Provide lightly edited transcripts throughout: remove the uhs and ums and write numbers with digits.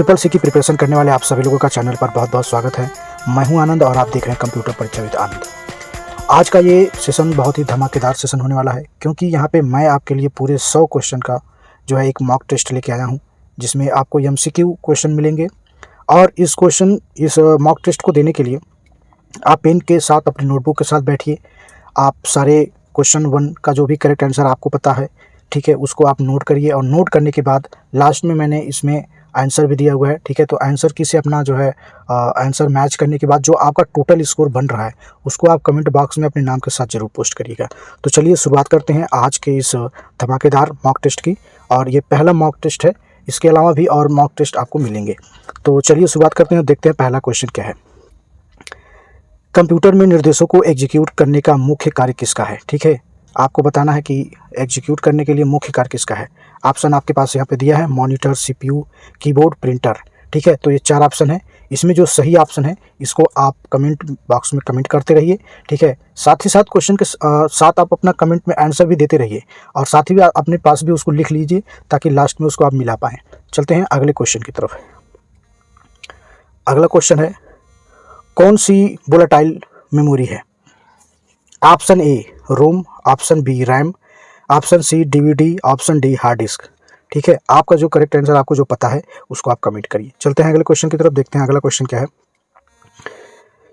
Triple C की preparation करने वाले आप सभी लोगों का चैनल पर बहुत बहुत स्वागत है। मैं हूं आनंद और आप देख रहे हैं कंप्यूटर परीक्षा विद आनंद। आज का ये सेशन बहुत ही धमाकेदार सेशन होने वाला है, क्योंकि यहाँ पे मैं आपके लिए पूरे 100 क्वेश्चन का जो है एक मॉक टेस्ट लेके आया हूँ, जिसमें आपको MCQ क्वेश्चन मिलेंगे। और इस मॉक टेस्ट को देने के लिए आप पेन के साथ अपनी नोटबुक के साथ बैठिए। आप सारे क्वेश्चन 1 का जो भी करेक्ट आंसर आपको पता है, ठीक है, उसको आप नोट करिए। और नोट करने के बाद लास्ट में मैंने इसमें आंसर भी दिया हुआ है, ठीक है। तो आंसर की से अपना जो है आंसर मैच करने के बाद जो आपका टोटल स्कोर बन रहा है, उसको आप कमेंट बॉक्स में अपने नाम के साथ ज़रूर पोस्ट करिएगा। तो चलिए शुरुआत करते हैं आज के इस धमाकेदार मॉक टेस्ट की। और ये पहला मॉक टेस्ट है, इसके अलावा भी और मॉक टेस्ट आपको मिलेंगे। तो चलिए शुरुआत करते हैं, देखते हैं पहला क्वेश्चन क्या है। कंप्यूटर में निर्देशों को एग्जीक्यूट करने का मुख्य कार्य किसका है, ठीक है। आपको बताना है कि एग्जीक्यूट करने के लिए मुख्य कार्य किसका है। ऑप्शन आपके पास यहाँ पे दिया है, मॉनिटर, CPU, कीबोर्ड, प्रिंटर, ठीक है। तो ये 4 ऑप्शन है। इसमें जो सही ऑप्शन है इसको आप कमेंट बॉक्स में कमेंट करते रहिए, ठीक है। साथ ही साथ क्वेश्चन के साथ आप अपना कमेंट में आंसर भी देते रहिए, और साथ ही अपने पास भी उसको लिख लीजिए ताकि लास्ट में उसको आप मिला पाएँ। चलते हैं अगले क्वेश्चन की तरफ। अगला क्वेश्चन है, कौन सी वोलेटाइल मेमोरी है। Option A ROM, option B RAM, option C DVD, option D hard disk, ठीक है। आपका जो करेक्ट आंसर आपको जो पता है उसको आप कमेंट करिए। चलते हैं अगले क्वेश्चन की तरफ, देखते हैं अगला क्वेश्चन क्या है।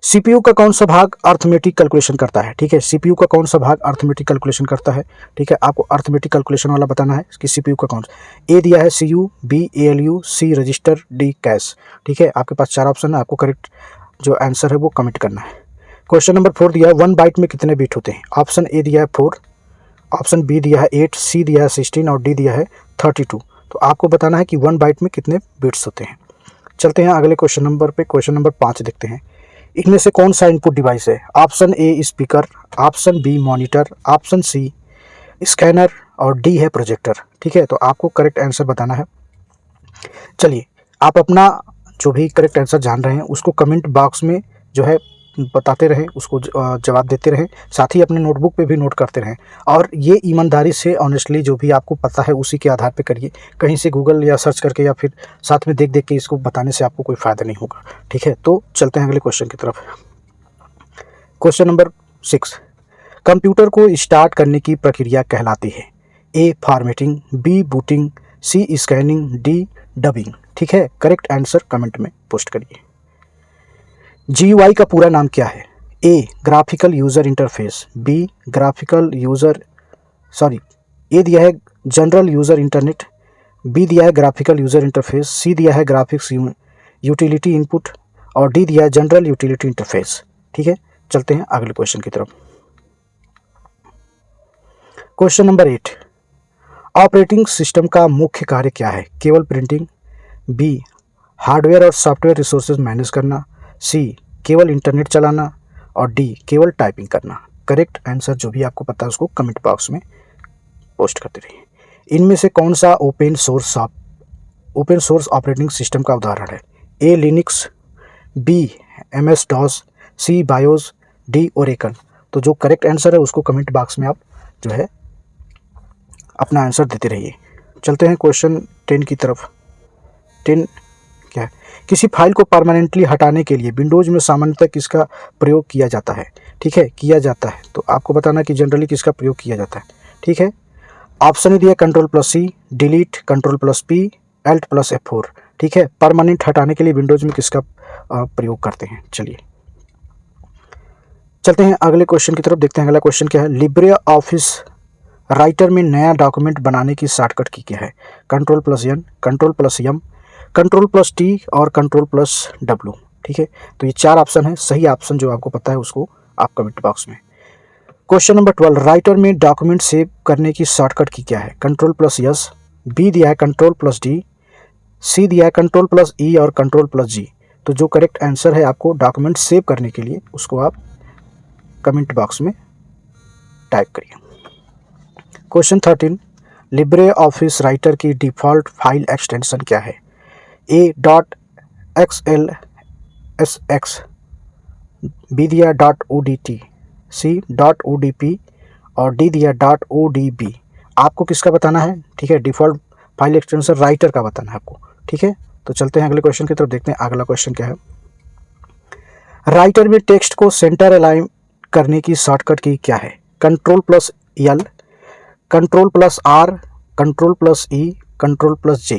CPU का कौन सा भाग अर्थमेटिक कैलकुलेशन करता है, ठीक है। CPU का कौन सा भाग अर्थमेटिक कैलकुलेशन करता है, ठीक है। आपको अर्थमेटिक कैलकुलेशन वाला बताना है कि CPU का कौन सा। ए दिया है CU, B ALU, C register, D cash, ठीक है। आपके पास 4 ऑप्शन है, आपको करेक्ट जो आंसर है वो कमेंट करना है। क्वेश्चन नंबर 4 दिया है, 1 बाइट में कितने बिट होते हैं। ऑप्शन ए दिया है 4, ऑप्शन बी दिया है 8, सी दिया है 16 और डी दिया है 32। तो आपको बताना है कि 1 बाइट में कितने बिट्स होते हैं। चलते हैं अगले क्वेश्चन नंबर पे। क्वेश्चन नंबर 5 देखते हैं। इनमें से कौन सा इनपुट डिवाइस है। Option A speaker, option B monitor, option C scanner और डी है प्रोजेक्टर, ठीक है। तो आपको करेक्ट आंसर बताना है। चलिए आप अपना जो भी करेक्ट आंसर जान रहे हैं उसको कमेंट बॉक्स में जो है बताते रहें, उसको जवाब देते रहें, साथ ही अपने नोटबुक पे भी नोट करते रहें। और ये ईमानदारी से ऑनेस्टली जो भी आपको पता है उसी के आधार पे करिए, कहीं से गूगल या सर्च करके या फिर साथ में देख देख के इसको बताने से आपको कोई फ़ायदा नहीं होगा, ठीक है। तो चलते हैं अगले क्वेश्चन की तरफ। क्वेश्चन नंबर 6, कंप्यूटर को स्टार्ट करने की प्रक्रिया कहलाती है। A formatting, B booting, C scanning, D dubbing, ठीक है। करेक्ट आंसर कमेंट में पोस्ट करिए। GUI का पूरा नाम क्या है। A graphical user interface, B graphical user A दिया है जनरल यूज़र इंटरनेट, बी दिया है ग्राफिकल यूज़र इंटरफेस, सी दिया है ग्राफिक्स यूटिलिटी इनपुट और डी दिया है जनरल यूटिलिटी इंटरफेस, ठीक है। चलते हैं अगले क्वेश्चन की तरफ। क्वेश्चन नंबर 8, ऑपरेटिंग सिस्टम का मुख्य कार्य क्या है। केवल प्रिंटिंग, बी हार्डवेयर और सॉफ्टवेयर रिसोर्सेज मैनेज करना, सी केवल इंटरनेट चलाना और डी केवल टाइपिंग करना। करेक्ट आंसर जो भी आपको पता है उसको कमेंट बॉक्स में पोस्ट करते रहिए। इनमें से कौन सा ओपन सोर्स ऑपरेटिंग सिस्टम का उदाहरण है। ए लिनक्स, बी MS DOS, सी बायोस, डी ओरेकल। तो जो करेक्ट आंसर है उसको कमेंट बॉक्स में आप जो है अपना आंसर देते रहिए। चलते हैं क्वेश्चन 10 की तरफ। 10 क्या है, किसी फाइल को परमानेंटली हटाने के लिए विंडोज़ में सामान्यतः किसका प्रयोग किया जाता है, ठीक है। किया जाता है तो आपको बताना कि जनरली किसका प्रयोग किया जाता है, ठीक है। ऑप्शन दिया Ctrl+C, डिलीट, Ctrl+P, Alt+F4, ठीक है। परमानेंट हटाने के लिए विंडोज़ में किसका प्रयोग करते हैं। चलिए चलते हैं अगले क्वेश्चन की तरफ, देखते हैं अगला क्वेश्चन क्या है। लिब्रे ऑफिस राइटर में नया डॉक्यूमेंट बनाने की शॉर्टकट की क्या है। Ctrl+N, Ctrl+M, Ctrl+T और Ctrl+W, ठीक है। तो ये 4 ऑप्शन है। सही ऑप्शन जो आपको पता है उसको आप कमेंट बॉक्स में। क्वेश्चन नंबर 12, राइटर में डॉक्यूमेंट सेव करने की शॉर्टकट की क्या है। Ctrl+S, बी दिया है Ctrl+D, सी दिया है Ctrl+E और Ctrl+G। तो जो करेक्ट आंसर है आपको डॉक्यूमेंट सेव करने के लिए उसको आप कमेंट बॉक्स में टाइप करिए। क्वेश्चन 13, लिब्रे ऑफिस राइटर की डिफ़ॉल्ट फाइल एक्सटेंशन क्या है। ए .xlsx, बी दिया .odt, सी .odp और डी दिया .odb। आपको किसका बताना है, ठीक है। डिफ़ॉल्ट फाइल एक्सटेंशन राइटर का बताना है आपको, ठीक है। तो चलते हैं अगले क्वेश्चन की तरफ, देखते हैं अगला क्वेश्चन क्या है। राइटर में टेक्स्ट को सेंटर अलाइन करने की शॉर्टकट की क्या है? Ctrl+L, Ctrl+R, Ctrl+E, Ctrl+J।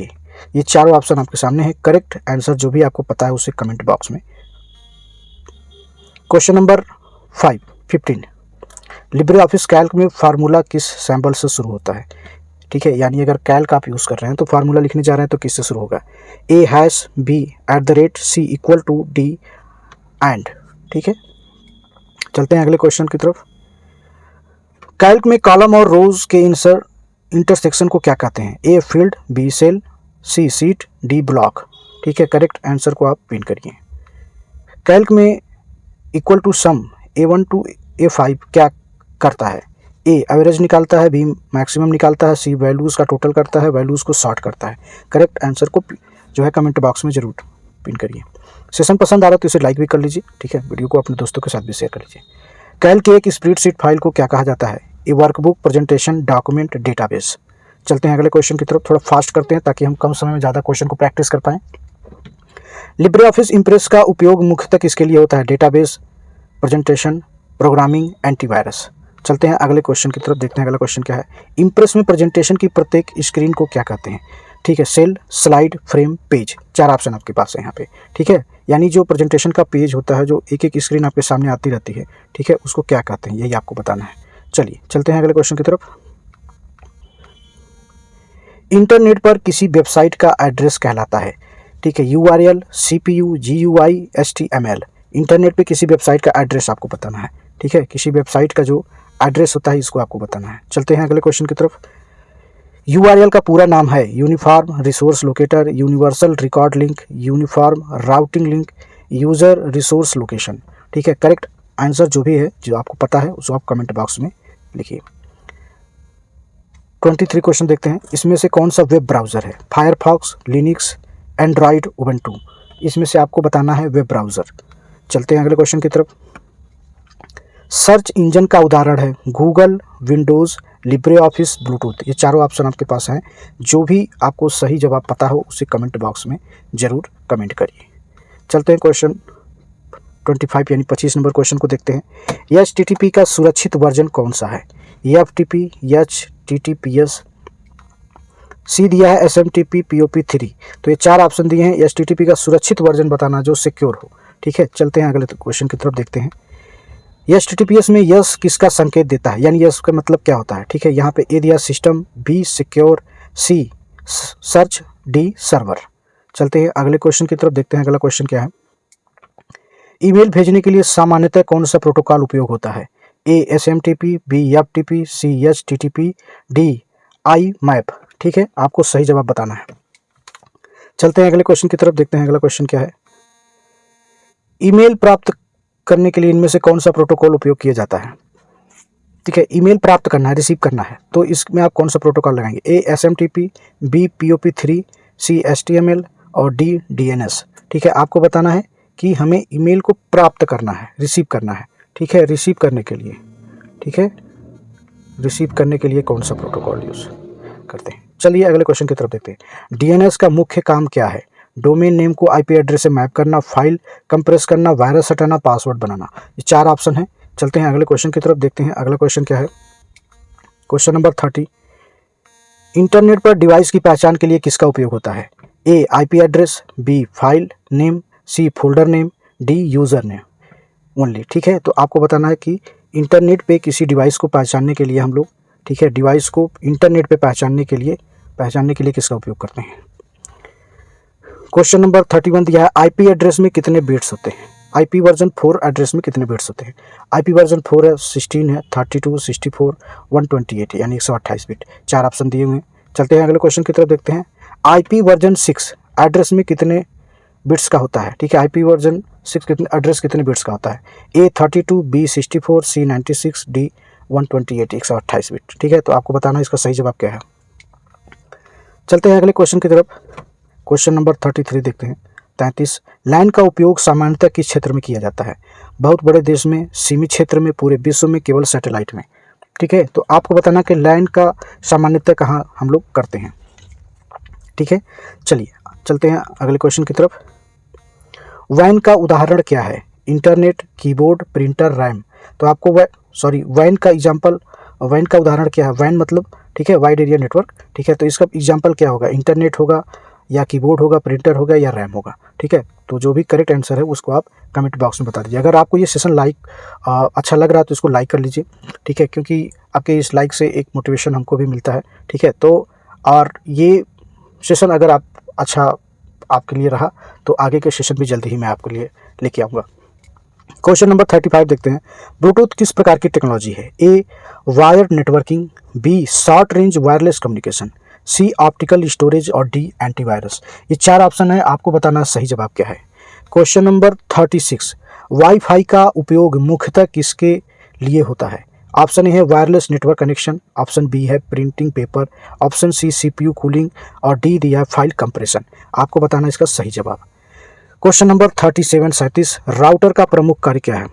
ये चारों ऑप्शन आपके सामने है। करेक्ट आंसर जो भी आपको पता है उसे कमेंट बॉक्स में। Question number 15, Libre office Calc में फार्मूला किस सैम्बल से शुरू होता है? ठीक है, यानी अगर कैल्क आप यूज़ कर रहे हैं तो फार्मूला लिखने जा रहे हैं तो किससे शुरू होगा? A#B @ C = D and. ठीक है, चलते हैं अगले क्वेश्चन की तरफ। कैल्क में कॉलम और रोज के इंटरसेक्शन को क्या कहते हैं? A field, B cell, C seat, D block. ठीक है, करेक्ट आंसर को आप पिन करिए। कैल्क में equal to some A1 to A5 क्या करता है? A एवरेज निकालता है, B मैक्सिमम निकालता है, C वैल्यूज़ का टोटल करता है, वैल्यूज़ को सॉर्ट करता है। करेक्ट आंसर को जो है कमेंट बॉक्स में जरूर पिन करिए। सेशन पसंद आ रहा है तो इसे लाइक भी कर लीजिए। ठीक है, वीडियो को अपने दोस्तों के साथ भी शेयर कर लीजिए। कैल्क की एक स्प्रेडशीट फाइल को क्या कहा जाता है? ए वर्कबुक, प्रेजेंटेशन, डॉक्यूमेंट, डेटाबेस। चलते हैं अगले क्वेश्चन की तरफ, थोड़ा फास्ट करते हैं ताकि हम कम समय में ज़्यादा क्वेश्चन को प्रैक्टिस कर पाएँ। लिब्रे ऑफिस इम्प्रेस का उपयोग मुख्यतः किसके लिए होता है? Database, presentation, programming, antivirus. चलते हैं अगले क्वेश्चन की तरफ, देखते हैं अगला क्वेश्चन क्या है। इम्प्रेस में प्रेजेंटेशन की प्रत्येक स्क्रीन को क्या कहते हैं? ठीक है, सेल, स्लाइड, फ्रेम, पेज। चार ऑप्शन आपके पास है यहाँ पे। ठीक है, यानी जो प्रेजेंटेशन का पेज होता है, जो एक एक स्क्रीन आपके सामने आती रहती है, ठीक है, उसको क्या कहते हैं, यही आपको बताना है। चलिए चलते हैं अगले क्वेश्चन की तरफ। इंटरनेट पर किसी वेबसाइट का एड्रेस कहलाता है? ठीक है, URL, CPU, GUI, HTML। Internet पे किसी वेबसाइट का एड्रेस आपको बताना है। ठीक है, किसी वेबसाइट का जो एड्रेस होता है इसको आपको बताना है। चलते हैं अगले क्वेश्चन की तरफ। URL का पूरा नाम है uniform resource locator, universal record link, uniform routing link, user resource location. ठीक है, करेक्ट आंसर जो भी है, जो आपको पता है उसको आप कमेंट बॉक्स में लिखिए। 23 क्वेश्चन देखते हैं। इसमें से कौन सा वेब ब्राउज़र है? Firefox, Linux, Android, Ubuntu. इसमें से आपको बताना है वेब ब्राउज़र। चलते हैं अगले क्वेश्चन की तरफ। सर्च इंजन का उदाहरण है Google, Windows, Libre office, Bluetooth. ये चारों ऑप्शन आपके पास हैं। जो भी आपको सही जवाब पता हो उसे कमेंट बॉक्स में ज़रूर कमेंट करिए। चलते हैं क्वेश्चन 25 यानी 25 नंबर क्वेश्चन को देखते हैं। HTTP का सुरक्षित वर्जन कौन सा है? FTP, HTTPS, C दिया है SMTP, POP3। तो ये चार ऑप्शन दिए हैं। HTTP का सुरक्षित वर्जन बताना जो सिक्योर हो। ठीक है, चलते हैं अगले क्वेश्चन की तरफ, देखते हैं। HTTPS में यस किसका संकेत देता है, यानी यस का मतलब क्या होता है? ठीक है, यहाँ पे A दिया system, B secure, C search, D server. चलते हैं अगले क्वेश्चन की तरफ, देखते हैं अगला क्वेश्चन क्या है। ईमेल भेजने के लिए सामान्यतः कौन सा प्रोटोकॉल उपयोग होता है? A SMTP, B FTP, C HTTP, D IMAP। ठीक है, आपको सही जवाब बताना है। चलते हैं अगले क्वेश्चन की तरफ, देखते हैं अगला क्वेश्चन क्या है। ईमेल प्राप्त करने के लिए इनमें से कौन सा प्रोटोकॉल उपयोग किया जाता है? ठीक है, ईमेल प्राप्त करना है, रिसीव करना है, तो इसमें आप कौन सा प्रोटोकॉल लगाएंगे? A SMTP, B POP3, C HTML और D DNS। ठीक है, आपको बताना है कि हमें ईमेल को प्राप्त करना है, रिसीव करना है। ठीक है, रिसीव करने के लिए, ठीक है, रिसीव करने के लिए कौन सा प्रोटोकॉल यूज़ करते हैं? चलिए अगले क्वेश्चन की तरफ देखते हैं। DNS का मुख्य काम क्या है? डोमेन नेम को IP एड्रेस से मैप करना, फाइल कंप्रेस करना, वायरस हटाना, पासवर्ड बनाना। ये चार ऑप्शन है। चलते हैं अगले क्वेश्चन की तरफ, देखते हैं अगला क्वेश्चन क्या है। Question number 30। इंटरनेट पर डिवाइस की पहचान के लिए किसका उपयोग होता है? A IP address, B file name, C folder name, D user name only. ठीक है, तो आपको बताना है कि इंटरनेट पे किसी डिवाइस को पहचानने के लिए हम लोग, ठीक है, डिवाइस को इंटरनेट पे पहचानने के लिए किसका उपयोग करते हैं। क्वेश्चन नंबर 31 दिया है। IP एड्रेस में कितने बिट्स होते हैं? IP वर्जन 4 एड्रेस में कितने बिट्स होते हैं? IP वर्जन 4 है, 16 है, 32, 64, 128 यानी 128 बिट। चार ऑप्शन दिए हुए हैं। चलते हैं अगले क्वेश्चन की तरफ, देखते हैं। IP वर्जन 6 एड्रेस में कितने बिट्स का होता है? ठीक है, IP वर्जन 6 एड्रेस कितने बिट्स का होता है? A 32, B 64, C 96, D 128 128 bit. ठीक है, तो आपको बताना है इसका सही जवाब क्या है। चलते हैं अगले क्वेश्चन की तरफ। क्वेश्चन नंबर 33 देखते हैं। 33। लैन का उपयोग सामान्यतः किस क्षेत्र में किया जाता है? बहुत बड़े देश में, सीमित क्षेत्र में, पूरे विश्व में, केवल सैटेलाइट में। ठीक है, तो आपको बताना कि लैन का सामान्यतः कहाँ हम लोग करते हैं। ठीक है, चलिए चलते हैं अगले क्वेश्चन की तरफ। वैन का उदाहरण क्या है? Internet, keyboard, printer, RAM. तो आपको वैन का उदाहरण क्या है? वैन मतलब ठीक है वाइड एरिया नेटवर्क, ठीक है। तो इसका एग्जाम्पल क्या होगा? इंटरनेट होगा या कीबोर्ड होगा, प्रिंटर होगा या रैम होगा, ठीक है। तो जो भी करेक्ट आंसर है उसको आप कमेंट बॉक्स में बता दीजिए। अगर आपको ये सेशन अच्छा लग रहा है तो इसको लाइक कर लीजिए, ठीक है, क्योंकि आपके इस लाइक से एक मोटिवेशन हमको भी मिलता है, ठीक है। तो और ये सेशन अगर आप अच्छा आपके लिए रहा तो आगे के सेशन भी जल्दी ही मैं आपके लिए लेके आऊँगा। क्वेश्चन नंबर 35 देखते हैं। ब्लूटूथ किस प्रकार की टेक्नोलॉजी है? A wired networking, B short range wireless communication, C optical storage और डी एंटीवायरस। ये 4 ऑप्शन है, आपको बताना सही जवाब क्या है। Question number 36। वाईफाई का उपयोग मुख्यतः किसके लिए होता है? ऑप्शन ए है wireless network connection, option B है printing paper, option C CPU cooling और डी दिया है फाइल कंप्रेशन। आपको बताना इसका सही जवाब। क्वेश्चन नंबर 37 राउटर का प्रमुख कार्य क्या है?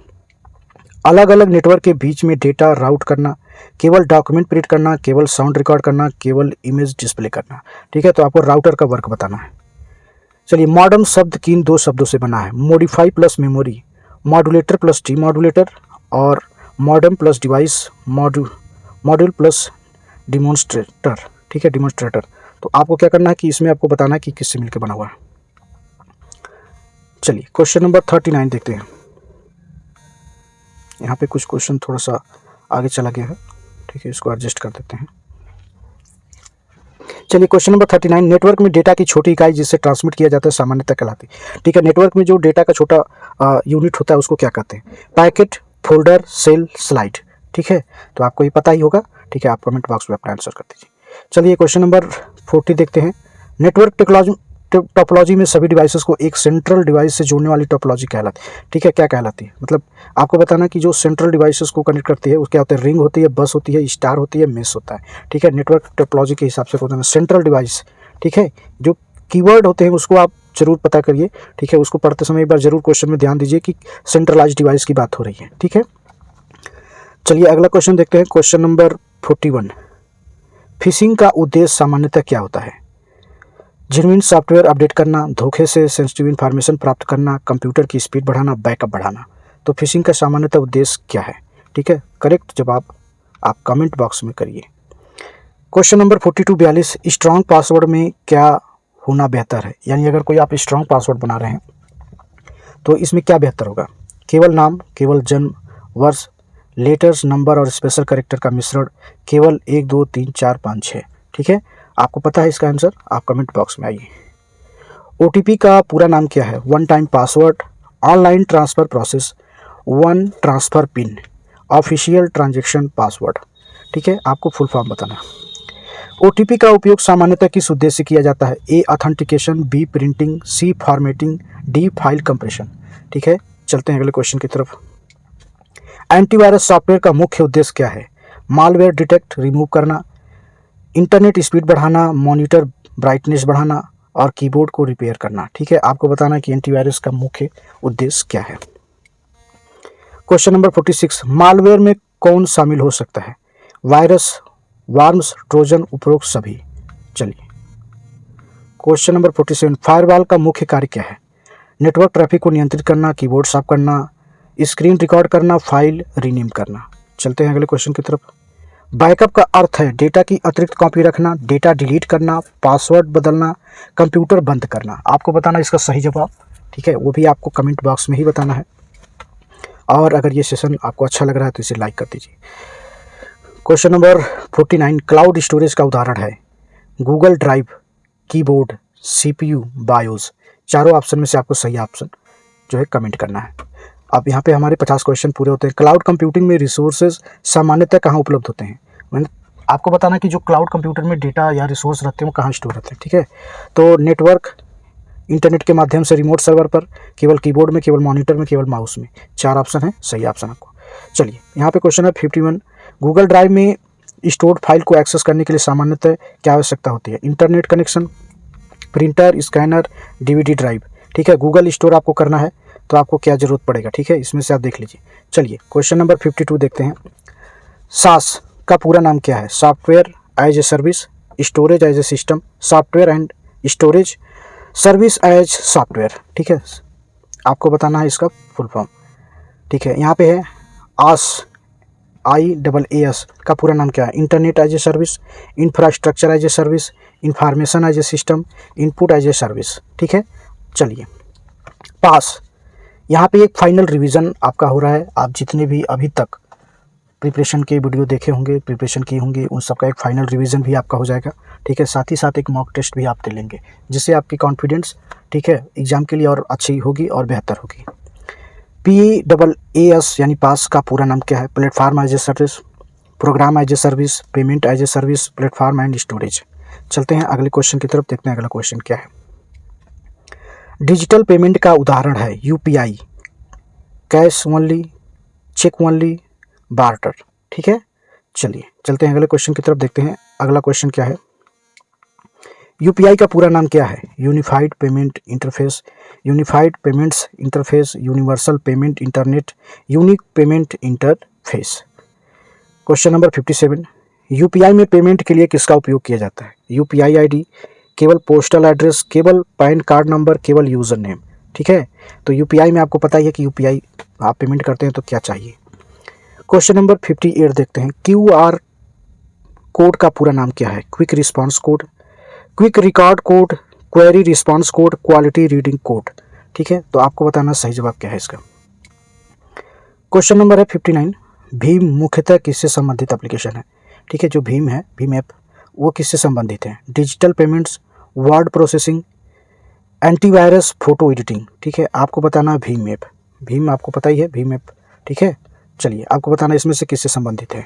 अलग अलग नेटवर्क के बीच में डेटा राउट करना, केवल डॉक्यूमेंट प्रिंट करना, केवल साउंड रिकॉर्ड करना, केवल इमेज डिस्प्ले करना, ठीक है। तो आपको राउटर का वर्क बताना है। चलिए, मॉडर्न शब्द किन 2 शब्दों से बना है? Modify plus memory, modulator plus demodulator और modern plus device, module plus demonstrator, ठीक है, डिमॉन्स्ट्रेटर। तो आपको क्या करना है कि इसमें आपको बताना है कि किससे मिलकर बना हुआ है। चलिए, क्वेश्चन नंबर 39 देखते हैं। यहाँ पे कुछ क्वेश्चन थोड़ा सा आगे चला गया है, ठीक है, इसको एडजस्ट कर देते हैं। चलिए, क्वेश्चन नंबर 39। नेटवर्क में डेटा की छोटी इकाई जिससे ट्रांसमिट किया जाता है सामान्यतः कहलाती है, ठीक है। नेटवर्क में जो डेटा का छोटा यूनिट होता है उसको क्या कहते हैं? पैकेट, फोल्डर, सेल, स्लाइड, ठीक है। तो आपको ये पता ही होगा, ठीक है। आप कमेंट बॉक्स में अपना आंसर कर दीजिए। चलिए, क्वेश्चन नंबर 40 देखते हैं। नेटवर्क टोपोलॉजी में सभी डिवाइसेस को एक सेंट्रल डिवाइस से जोड़ने वाली टोपोलॉजी कहलाती है, ठीक है। क्या कहलाती है? मतलब आपको बताना कि जो सेंट्रल डिवाइसेस को कनेक्ट करती है वो क्या होता है? रिंग होती है, बस होती है, स्टार होती है, मेश होता है, ठीक है। नेटवर्क टोपोलॉजी के हिसाब से होता है सेंट्रल डिवाइस, ठीक है। जो कीवर्ड होते हैं उसको आप जरूर पता करिए, ठीक है। उसको पढ़ते समय एक बार जरूर क्वेश्चन में ध्यान दीजिए कि सेंट्रलाइज डिवाइस की बात हो रही है, ठीक है। चलिए, अगला क्वेश्चन देखते हैं। Question number 41। फिशिंग का उद्देश्य सामान्यतः क्या होता है? जेन्युइन सॉफ्टवेयर अपडेट करना, धोखे से सेंसिटिव इन्फॉर्मेशन प्राप्त करना, कंप्यूटर की स्पीड बढ़ाना, बैकअप बढ़ाना। तो फिशिंग का सामान्यतः उद्देश्य क्या है? ठीक है, करेक्ट जवाब आप कमेंट बॉक्स में करिए। क्वेश्चन नंबर 42 स्ट्रॉन्ग पासवर्ड में क्या होना बेहतर है? यानी अगर कोई आप स्ट्रॉन्ग पासवर्ड बना रहे हैं तो इसमें क्या बेहतर होगा? केवल नाम, केवल जन्म वर्ष, लेटर्स, नंबर और स्पेशल कैरेक्टर का मिश्रण, केवल 1 2 3 4 5 6, ठीक है। आपको पता है इसका आंसर? आप कमेंट बॉक्स में आइए। OTP का पूरा नाम क्या है? One time password, online transfer process, one transfer pin, official transaction password, ठीक है। आपको फुल फॉर्म बताना। OTP का उपयोग सामान्यतः किस उद्देश्य से किया जाता है? A authentication, B printing, C formatting, D file compression, ठीक है। चलते हैं अगले क्वेश्चन की तरफ। एंटीवायरस सॉफ्टवेयर का मुख्य उद्देश्य क्या है? मालवेयर डिटेक्ट, रिमूव करना, इंटरनेट स्पीड बढ़ाना, मॉनिटर ब्राइटनेस बढ़ाना और कीबोर्ड को रिपेयर करना, ठीक है। आपको बताना कि एंटीवायरस का मुख्य उद्देश्य क्या है। क्वेश्चन नंबर 46 मालवेयर में कौन शामिल हो सकता है? वायरस, वार्म्स, ट्रोजन, उपरोक्त सभी। चलिए, क्वेश्चन नंबर 47 फायरवॉल का मुख्य कार्य क्या है? नेटवर्क ट्रैफिक को नियंत्रित करना, कीबोर्ड साफ करना, स्क्रीन रिकॉर्ड करना, फाइल रीनेम करना। चलते हैं अगले क्वेश्चन की तरफ। बैकअप का अर्थ है डेटा की अतिरिक्त कॉपी रखना, डेटा डिलीट करना, पासवर्ड बदलना, कंप्यूटर बंद करना। आपको बताना इसका सही जवाब, ठीक है। वो भी आपको कमेंट बॉक्स में ही बताना है। और अगर ये सेशन आपको अच्छा लग रहा है तो इसे लाइक कर दीजिए। क्वेश्चन नंबर 49 क्लाउड स्टोरेज का उदाहरण है? Google drive, keyboard, CPU, BIOS. चारों ऑप्शन में से आपको सही ऑप्शन जो है कमेंट करना है। अब यहाँ पे हमारे 50 क्वेश्चन पूरे होते हैं। क्लाउड कंप्यूटिंग में रिसोर्सेज सामान्यतः कहाँ उपलब्ध होते हैं? मैंने आपको बताना कि जो क्लाउड कंप्यूटर में डेटा या रिसोर्स रहते हैं वो कहाँ स्टोर रहते हैं, ठीक है। तो नेटवर्क, इंटरनेट के माध्यम से, रिमोट सर्वर पर, केवल कीबोर्ड में, केवल मॉनिटर में, केवल माउस में। 4 ऑप्शन है, सही ऑप्शन आपको। चलिए, यहाँ पे क्वेश्चन है 51 गूगल ड्राइव में स्टोर्ड फाइल को एक्सेस करने के लिए सामान्यतः क्या आवश्यकता होती है? Internet connection, printer, scanner, DVD drive, ठीक है। गूगल स्टोर आपको करना है तो आपको क्या जरूरत पड़ेगा, ठीक है, इसमें से आप देख लीजिए। चलिए, क्वेश्चन नंबर 52 देखते हैं। SaaS का पूरा नाम क्या है? Software as a service, storage as a system, software and storage, service as software, ठीक है, आपको बताना है इसका फुल फॉर्म, ठीक है। यहाँ पे है IaaS का पूरा नाम क्या है? Internet as a service, infrastructure as a service, information as a system, input as a service, ठीक है। चलिए पास, यहाँ पे एक फाइनल रिवीजन आपका हो रहा है। आप जितने भी अभी तक प्रिपरेशन के वीडियो देखे होंगे, प्रिपरेशन की होंगे, उन सब का एक फाइनल रिवीजन भी आपका हो जाएगा, ठीक है। साथ ही साथ एक मॉक टेस्ट भी आप दे लेंगे, जिससे आपकी कॉन्फिडेंस, ठीक है, एग्जाम के लिए और अच्छी होगी और बेहतर होगी। PaaS यानी पास का पूरा नाम क्या है? Platform as a service, program as a service, payment as a service, platform and storage. चलते हैं अगले क्वेश्चन की तरफ, देखते हैं अगला क्वेश्चन क्या है। डिजिटल पेमेंट का उदाहरण है UPI, cash only, cheque only, barter, ठीक है। चलिए चलते हैं अगले क्वेश्चन की तरफ, देखते हैं अगला क्वेश्चन क्या है। UPI का पूरा नाम क्या है? Unified payment interface, unified payments interface, universal payment internet, unique payment interface. Question number 57, UPI में पेमेंट के लिए किसका उपयोग किया जाता है? UPI ID, केवल पोस्टल एड्रेस, केवल पैन कार्ड नंबर, केवल यूज़र नेम, ठीक है। तो UPI में आपको पता ही है कि UPI आप पेमेंट करते हैं तो क्या चाहिए। क्वेश्चन नंबर 58 देखते हैं। QR कोड का पूरा नाम क्या है? Quick response code, quick record code, query response code, quality reading code, ठीक है। तो आपको बताना सही जवाब क्या है इसका। क्वेश्चन नंबर है 59, भीम मुख्यतः किससे संबंधित एप्लीकेशन है? ठीक है, जो भीम है, भीम ऐप, वो किससे संबंधित है? Digital payments, word processing, antivirus, photo editing, ठीक है। आपको बताना है भीम ऐप, भीम आपको पता ही है, भीम ऐप, ठीक है। चलिए आपको बताना इसमें से किससे संबंधित है।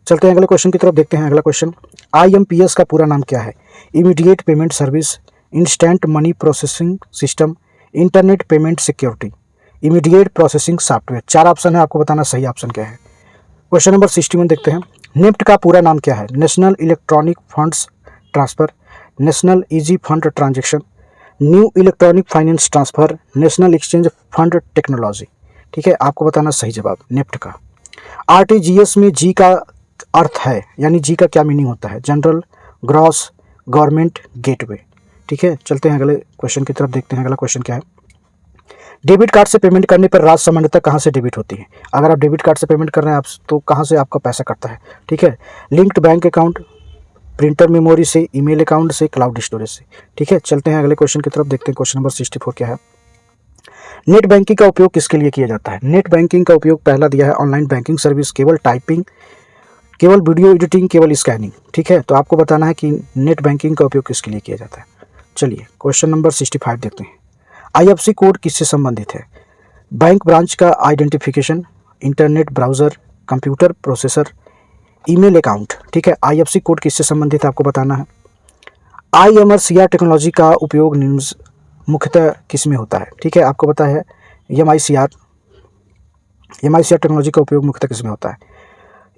चलते हैं अगले क्वेश्चन की तरफ, देखते हैं अगला क्वेश्चन। IMPS का पूरा नाम क्या है? Immediate payment service, instant money processing system, internet payment security, immediate processing software. 4 option है, आपको बताना सही ऑप्शन क्या है। क्वेश्चन नंबर 61 देखते हैं। नेफ्ट का पूरा नाम क्या है? National electronic funds transfer, national easy fund transaction, new electronic finance transfer, national exchange fund technology, ठीक है। आपको बताना सही जवाब नेफ्ट का। RTGS में जी का अर्थ है, यानी जी का क्या मीनिंग होता है? जनरल, ग्रॉस, गवर्नमेंट, गेटवे, ठीक है। चलते हैं अगले क्वेश्चन की तरफ, देखते हैं अगला क्वेश्चन क्या है। डेबिट कार्ड से पेमेंट करने पर राशि सामान्यतः कहाँ से डेबिट होती है? अगर आप डेबिट कार्ड से पेमेंट कर रहे हैं आप, तो कहाँ से आपका पैसा कटता है? ठीक है, linked bank account, printer memory से, ईमेल अकाउंट से, क्लाउड स्टोरेज से, ठीक है। चलते हैं अगले क्वेश्चन की तरफ, देखते हैं क्वेश्चन नंबर 64 क्या है। नेट बैंकिंग का उपयोग किसके लिए किया जाता है? नेट बैंकिंग का उपयोग पहला दिया है ऑनलाइन बैंकिंग सर्विस, केवल टाइपिंग, केवल वीडियो एडिटिंग, केवल स्कैनिंग, ठीक है। तो आपको बताना है कि नेट बैंकिंग का उपयोग किसके लिए किया जाता है। चलिए क्वेश्चन नंबर 65 देखते हैं। IFSC कोड किससे संबंधित है? बैंक ब्रांच का identification, internet browser, computer processor, email account, ठीक है। IFSC कोड किससे संबंधित है आपको बताना है। IMRCR टेक्नोलॉजी का उपयोग मुख्यतः किस में होता है? ठीक है, आपको पता है MICR टेक्नोलॉजी का उपयोग मुख्यतः किस में होता है?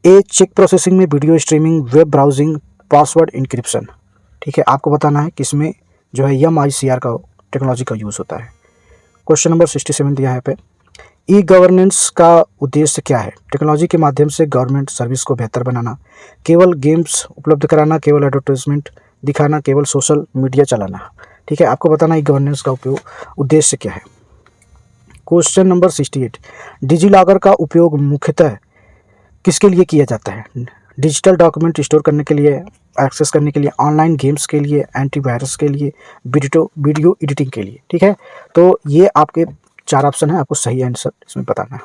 A, चेक प्रोसेसिंग में, video streaming, web browsing, password encryption, ठीक है। आपको बताना है किसमें जो है MICR का टेक्नोलॉजी का यूज़ होता है। क्वेश्चन नंबर 67 दिया है पे। ई गवर्नेंस का उद्देश्य क्या है? टेक्नोलॉजी के माध्यम से गवर्नमेंट सर्विस को बेहतर बनाना, केवल गेम्स उपलब्ध कराना, केवल एडवर्टाइजमेंट दिखाना, केवल सोशल मीडिया चलाना, ठीक है। आपको बताना ई गवर्नेंस का उपयोग उद्देश्य क्या है। क्वेश्चन नंबर 68, डिजिलॉकर का उपयोग मुख्यतः किसके लिए किया जाता है? डिजिटल डॉक्यूमेंट स्टोर करने के लिए, एक्सेस करने के लिए, ऑनलाइन गेम्स के लिए, एंटीवायरस के लिए, वीडियो एडिटिंग के लिए, ठीक है। तो ये आपके 4 ऑप्शन है, आपको सही आंसर इसमें बताना है।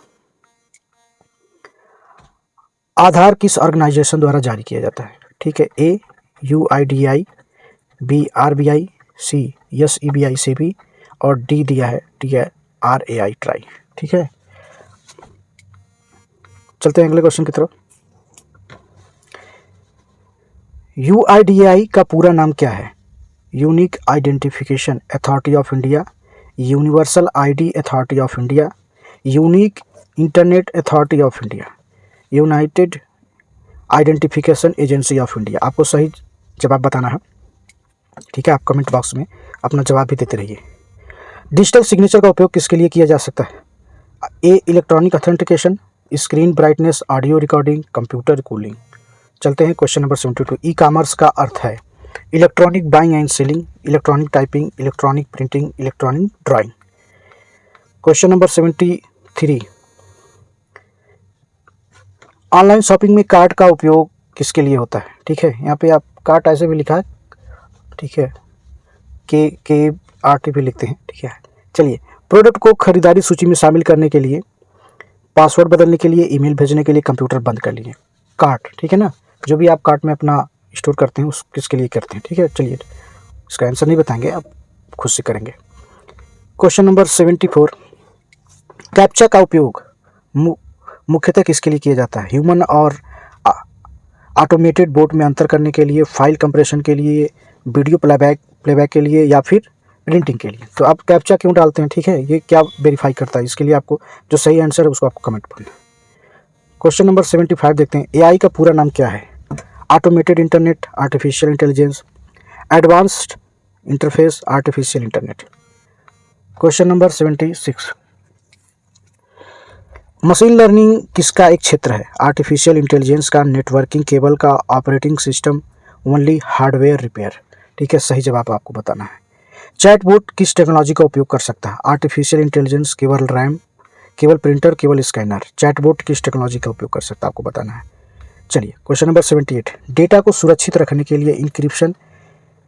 आधार किस ऑर्गेनाइजेशन द्वारा जारी किया जाता है? ठीक है, A UIDAI, B RBI, C SEBI SEBI और D दिया है TRAI ट्राई, ठीक है। चलते हैं अगले क्वेश्चन की तरफ। UIDAI का पूरा नाम क्या है? Unique identification authority of India, universal ID authority of India, unique internet authority of India, United identification agency of India. आपको सही जवाब बताना है, ठीक है। आप कमेंट बॉक्स में अपना जवाब भी देते रहिए। डिजिटल सिग्नेचर का उपयोग किसके लिए किया जा सकता है? A electronic authentication, screen brightness, audio recording, computer cooling. चलते हैं क्वेश्चन नंबर 72। ई कॉमर्स का अर्थ है electronic buying and selling, electronic typing, electronic printing, electronic drawing. Question number 73, online shopping में कार्ट का उपयोग किसके लिए होता है? ठीक है, यहाँ पे आप कार्ट ऐसे भी लिखा है, ठीक है, के आर टी भी लिखते हैं, ठीक है। चलिए, प्रोडक्ट को खरीदारी सूची में शामिल करने के लिए, पासवर्ड बदलने के लिए, ईमेल भेजने के लिए, कंप्यूटर बंद कर लिए। कार्ट, ठीक है ना, जो भी आप कार्ट में अपना स्टोर करते हैं उस किसके लिए करते हैं, ठीक है। चलिए, इसका आंसर नहीं बताएंगे, आप खुद से करेंगे। क्वेश्चन नंबर 74, कैप्चा का उपयोग मुख्यतः किसके लिए किया जाता है? ह्यूमन और ऑटोमेटेड बोर्ड में अंतर करने के लिए, फाइल कंप्रेशन के लिए, वीडियो प्लेबैक के लिए, या फिर प्रिंटिंग के लिए। तो आप कैप्चा क्यों डालते हैं, ठीक है, ये क्या वेरीफाई करता है, इसके लिए आपको जो सही आंसर है उसको आपको कमेंट करना है। क्वेश्चन नंबर 75 देखते हैं, एआई का पूरा नाम क्या है? Automated internet, artificial intelligence, advanced interface, artificial internet. Question number 76, machine learning किसका एक क्षेत्र है? आर्टिफिशियल इंटेलिजेंस का, नेटवर्किंग केबल का, operating system, only hardware repair. ठीक है, सही जवाब आपको बताना है। चैटबॉट किस टेक्नोलॉजी का उपयोग कर सकता है? आर्टिफिशियल इंटेलिजेंस, केवल रैम, केवल प्रिंटर, केवल स्कैनर। चैटबॉट किस टेक्नोलॉजी का उपयोग कर सकता है आपको बताना है। चलिए, क्वेश्चन नंबर 78, डेटा को सुरक्षित रखने के लिए इंक्रिप्शन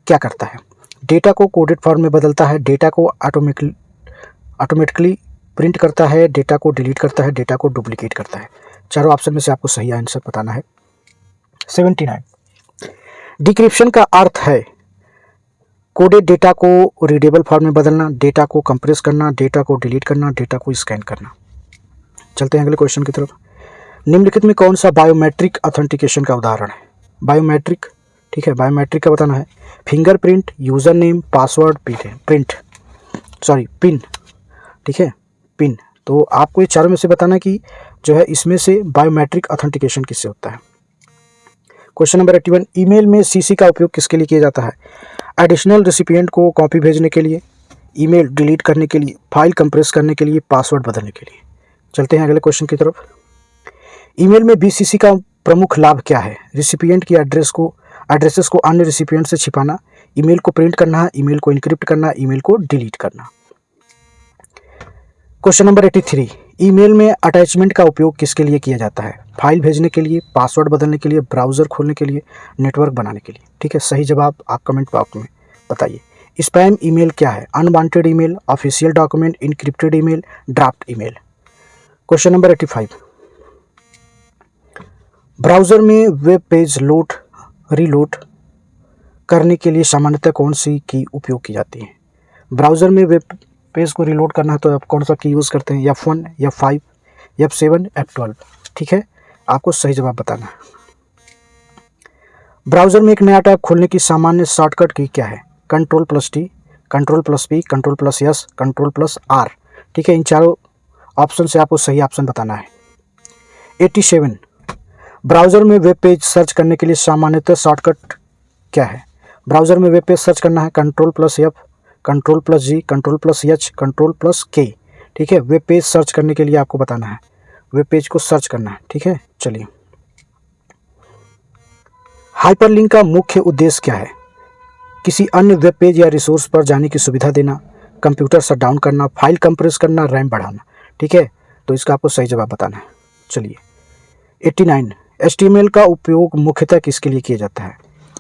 क्या करता है? डेटा को कोडेड फॉर्म में बदलता है, डेटा को ऑटोमेटिकली प्रिंट करता है, डेटा को डिलीट करता है, डेटा को डुप्लीकेट करता है। चारों ऑप्शन में से आपको सही आंसर बताना है। 79, डिक्रिप्शन का अर्थ है कोडेड डेटा को रीडेबल फॉर्म में बदलना, डेटा को कंप्रेस करना, डेटा को डिलीट करना, डेटा को स्कैन करना। चलते हैं अगले क्वेश्चन की तरफ। निम्नलिखित में कौन सा बायोमेट्रिक ऑथेंटिकेशन का उदाहरण है? बायोमेट्रिक, ठीक है, बायोमेट्रिक का बताना है। Fingerprint, user name, password, pin, ठीक है, पिन। तो आपको ये चारों में से बताना कि जो है इसमें से बायोमेट्रिक ऑथेंटिकेशन किससे होता है। क्वेश्चन नंबर 81, ईमेल में सीसी का उपयोग किसके लिए किया जाता है? एडिशनल रिसिपिएंट को कॉपी भेजने के लिए, ईमेल डिलीट करने के लिए, फाइल कंप्रेस करने के लिए, पासवर्ड बदलने के लिए। चलते हैं अगले क्वेश्चन की तरफ। ईमेल में बीसीसी का प्रमुख लाभ क्या है? रिसिपिएंट की एड्रेसेस को अन्य रिसिपिएंट से छिपाना, ईमेल को प्रिंट करना, ईमेल को इनक्रिप्ट करना, ईमेल को डिलीट करना। क्वेश्चन नंबर 83, ईमेल में अटैचमेंट का उपयोग किसके लिए किया जाता है? फाइल भेजने के लिए, पासवर्ड बदलने के लिए, ब्राउज़र खोलने के लिए, नेटवर्क बनाने के लिए। ठीक है, सही जवाब आप कमेंट बॉक्स में बताइए। स्पैम ईमेल क्या है? Unwanted email, official document, encrypted email, draft email. Question number 85, browser में वेब पेज रीलोड करने के लिए सामान्यतः कौन सी की उपयोग की जाती है? ब्राउज़र में वेब पेज को रीलोड करना है तो आप कौन सा की यूज़ करते हैं? F1, F5, F7, F12। ठीक है, आपको सही जवाब बताना है। ब्राउज़र में एक नया टैब खोलने की सामान्य शॉर्टकट की क्या है? Ctrl+T, Ctrl+P, Ctrl+S, Ctrl+R। ठीक है, इन चारों ऑप्शन से आपको सही ऑप्शन बताना है। 87, ब्राउज़र में वेब पेज सर्च करने के लिए सामान्यतः शॉर्टकट क्या है? ब्राउज़र में वेब पेज सर्च करना है Ctrl+F, Ctrl+G, Ctrl+H, Ctrl+K। ठीक है, वेब पेज सर्च करने के लिए आपको बताना है, वेब पेज को सर्च करना है। ठीक है, चलिए। हाइपरलिंक का मुख्य उद्देश्य क्या है? किसी अन्य वेब पेज या रिसोर्स पर जाने की सुविधा देना, कंप्यूटर शट डाउन करना, फाइल कंप्रेस करना, रैम बढ़ाना। ठीक है, तो इसका आपको सही जवाब बताना है। चलिए। 89, HTML का उपयोग मुख्यतः किसके लिए किया जाता है?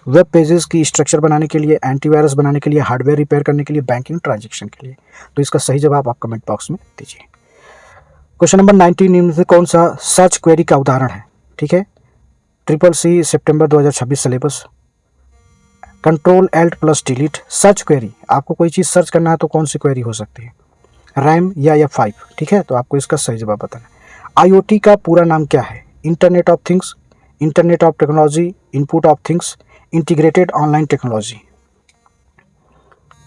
वेब पेजेस की स्ट्रक्चर बनाने के लिए, एंटीवायरस बनाने के लिए, हार्डवेयर रिपेयर करने के लिए, बैंकिंग ट्रांजैक्शन के लिए। तो इसका सही जवाब आप कमेंट बॉक्स में दीजिए। क्वेश्चन नंबर 19, निम्न में कौन सा सर्च क्वेरी का उदाहरण है? ठीक है, CCC सितंबर 2026 सिलेबस, Ctrl+Alt+Delete। सर्च क्वेरी, आपको कोई चीज़ सर्च करना है तो कौन सी क्वेरी हो सकती है? रैम या F5। ठीक है, तो आपको इसका सही जवाब बताना है। IoT का पूरा नाम क्या है? Internet of things, internet of technology, input of things, integrated online technology.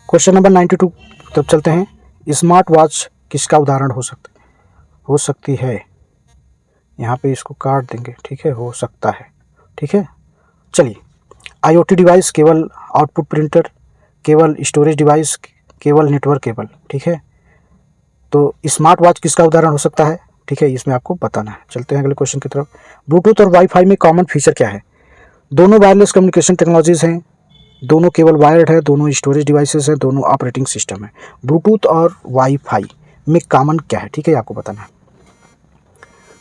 Question number 92 तब चलते हैं। स्मार्ट वॉच किसका उदाहरण हो सकती है? यहाँ पे इसको काट देंगे। ठीक है, हो सकता है। ठीक है, चलिए। IoT डिवाइस, केवल आउटपुट प्रिंटर, केवल स्टोरेज डिवाइस, केवल नेटवर्क केबल। ठीक है, तो स्मार्ट वॉच किसका उदाहरण हो सकता है? ठीक है, इसमें आपको बताना है। चलते हैं अगले क्वेश्चन की तरफ। ब्लूटूथ और वाईफाई में कॉमन फीचर क्या है? दोनों वायरलेस कम्युनिकेशन टेक्नोलॉजीज़ हैं, दोनों केबल वायर्ड है, दोनों स्टोरेज डिवाइसेस हैं, दोनों ऑपरेटिंग सिस्टम है। ब्लूटूथ और वाईफाई में कॉमन क्या है, ठीक है, आपको बताना है।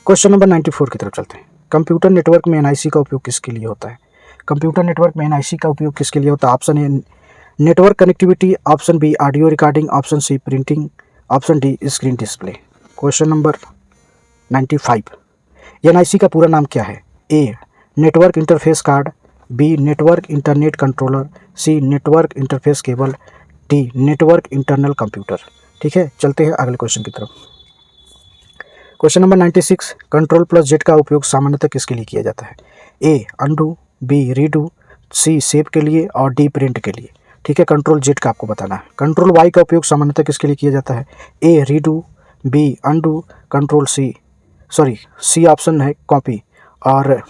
क्वेश्चन नंबर 94 की तरफ चलते हैं। कंप्यूटर नेटवर्क में एनआईसी का उपयोग किसके लिए होता है? कंप्यूटर नेटवर्क में एनआईसी का उपयोग किसके लिए होता है? Option A network connectivity, option B audio recording, option C printing, option D screen display. Question number 95, NIC का पूरा नाम क्या है? A network interface card, B network internet controller, C network interface cable, D network internal computer. ठीक है, चलते हैं अगले क्वेश्चन की तरफ। Question number 96, control plus Z का उपयोग सामान्यतः किसके लिए किया जाता है? A undo, B redo, C save के लिए और डी प्रिंट के लिए। ठीक है, कंट्रोल जेड का आपको बताना है। कंट्रोल वाई का उपयोग सामान्यतः किसके लिए किया जाता है? A redo, B undo, control C option है कॉपी और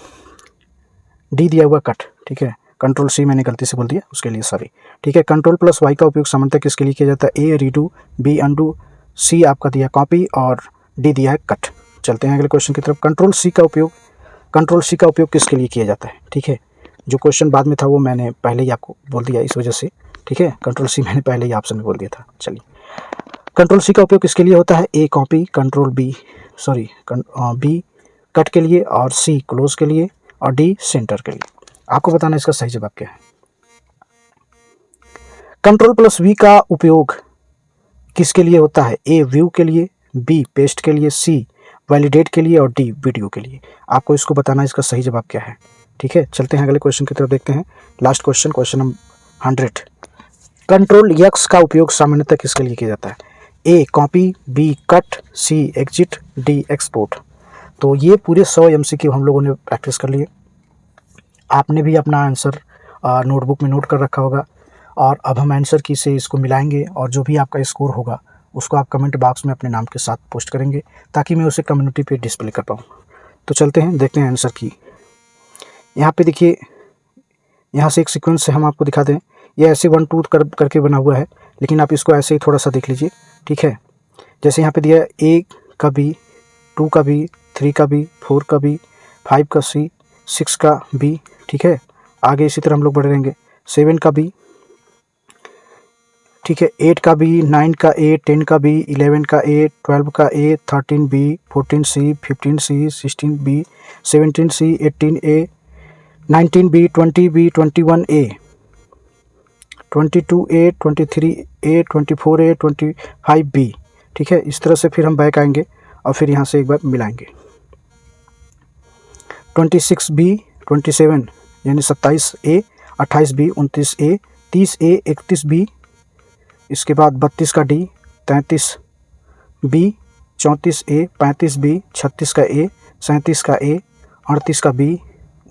डी दिया हुआ कट। ठीक है, कंट्रोल सी मैंने गलती से बोल दिया, उसके लिए सॉरी। ठीक है, कंट्रोल प्लस वाई का उपयोग सामान्यतः किसके लिए किया जाता है? ए रीडू, बी अनडू, सी आपका दिया कॉपी और डी दिया है कट। चलते हैं अगले क्वेश्चन की तरफ। कंट्रोल सी का उपयोग किसके लिए किया जाता है? ठीक है, जो क्वेश्चन बाद में था वो मैंने पहले ही आपको बोल दिया इस वजह से। ठीक है, कंट्रोल सी मैंने पहले ही ऑप्शन में बोल दिया था। चलिए, कंट्रोल सी का उपयोग किसके लिए होता है? ए कॉपी, बी कट के लिए और सी क्लोज के लिए और डी सेंटर के लिए। आपको बताना इसका सही जवाब क्या है। कंट्रोल प्लस वी का उपयोग किसके लिए होता है? ए व्यू के लिए, बी पेस्ट के लिए, सी वैलिडेट के लिए और डी वीडियो के लिए। आपको इसको बताना इसका सही जवाब क्या है। ठीक है, चलते हैं अगले क्वेश्चन की तरफ, देखते हैं last question, question number 100। Control X का उपयोग सामान्यतः किसके लिए किया जाता है? A copy, B cut, C exit, D export. तो ये पूरे 100 MCQ हम लोगों ने प्रैक्टिस कर लिए। आपने भी अपना आंसर नोटबुक में नोट कर रखा होगा और अब हम आंसर की से इसको मिलाएंगे और जो भी आपका स्कोर होगा उसको आप कमेंट बॉक्स में अपने नाम के साथ पोस्ट करेंगे ताकि मैं उसे कम्युनिटी पे डिस्प्ले कर पाऊँ। तो चलते हैं, देखते हैं आंसर की। यहाँ पे देखिए, यहाँ से एक सीक्वेंस से हम आपको दिखा दें। ये ऐसे 1 2 करके बना हुआ है, लेकिन आप इसको ऐसे ही थोड़ा सा देख लीजिए। ठीक है, जैसे यहाँ पे दिया है ए का बी, 2 का बी, 3 का बी, 4 का बी, 5 का सी, 6 का बी। ठीक है, आगे इसी तरह हम लोग बढ़ रहेंगे। 7 का बी, ठीक है, 8 का बी, 9 का ए, 10 का बी, 11 का ए, 12 का ए, 13 बी, 14 सी, 15 सी, 16 बी, 17 सी, 18 ए, 19 बी, 20 बी, 21 ए, 22 ए, 23 ए, 24 ए, 25 बी। ठीक है, इस तरह से फिर हम बैक आएंगे और फिर यहाँ से एक बार मिलाएंगे। 26 बी, 27 यानी 27 ए, 28 बी, 29 ए, 30 ए, 31 बी, इसके बाद 32 का डी, 33 बी, 34 ए, 35 बी, 36 का ए, 37 का ए, 38 का बी,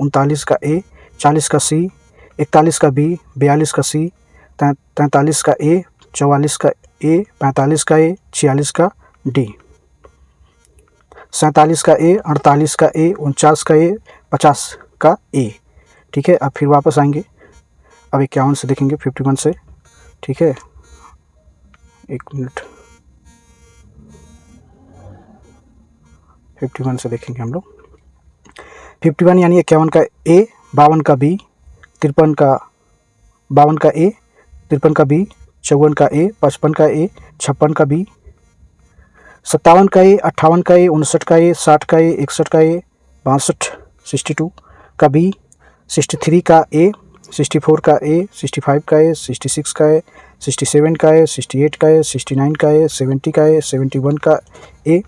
39 का ए, 40 का सी, 41 का बी, 42 का सी, 43 का ए, 44 का ए, 45 का ए, 46 का डी, 47 का ए, 48 का ए, 49 का ए, 50 का ए। ठीक है, अब फिर वापस आएंगे, अब 51 से देखेंगे, 51 से। ठीक है, एक मिनट, 51 से देखेंगे हम लोग। 51 यानी 51 का ए, 52 का बी, 52 का ए, 53 का बी, 54 का ए, 55 का ए, 56 का बी, 57 का ए, 58 का ए, 59 का ए, 60 का ए, 61 का ए, 62 62 का बी, 63 का ए, 64 का ए, 65 का ए, 66 का ए, 67 का ए, 68 का ए, 69 का ए, 70 का ए, 71 का ए,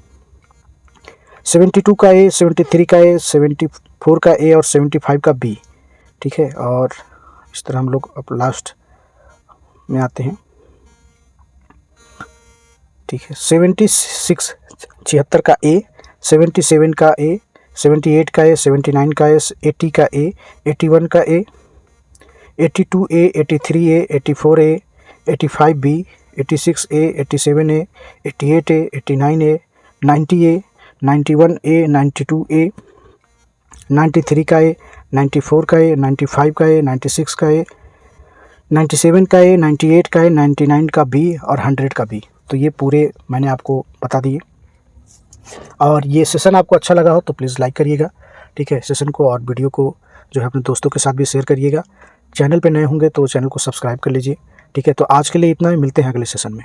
72 का ए, 73 का ए, 74 का ए और 75 का बी। ठीक है, और इस तरह हम लोग अब लास्ट में आते हैं। ठीक है, 76 का ए, 77 का ए, 78 का ए, 79 का ए, 80 का ए, 81 का ए, 82 ए, 83 ए, 84 ए, 85 बी, 86 ए, 87 ए, 88 ए, 89 ए, 90 ए, 91 ए, 92 ए, 93 का ए, 94 का ए, 95 का ए, 96 का ए, 97 का ए, 98 का ए, 99 का बी और 100 का बी। तो ये पूरे मैंने आपको बता दिए और ये सेशन आपको अच्छा लगा हो तो प्लीज़ लाइक करिएगा। ठीक है, सेशन को और वीडियो को जो है अपने दोस्तों के साथ भी शेयर करिएगा चैनल पे नए होंगे तो चैनल को सब्सक्राइब कर लीजिए। ठीक है, तो आज के लिए इतना ही, मिलते हैं अगले सेशन में।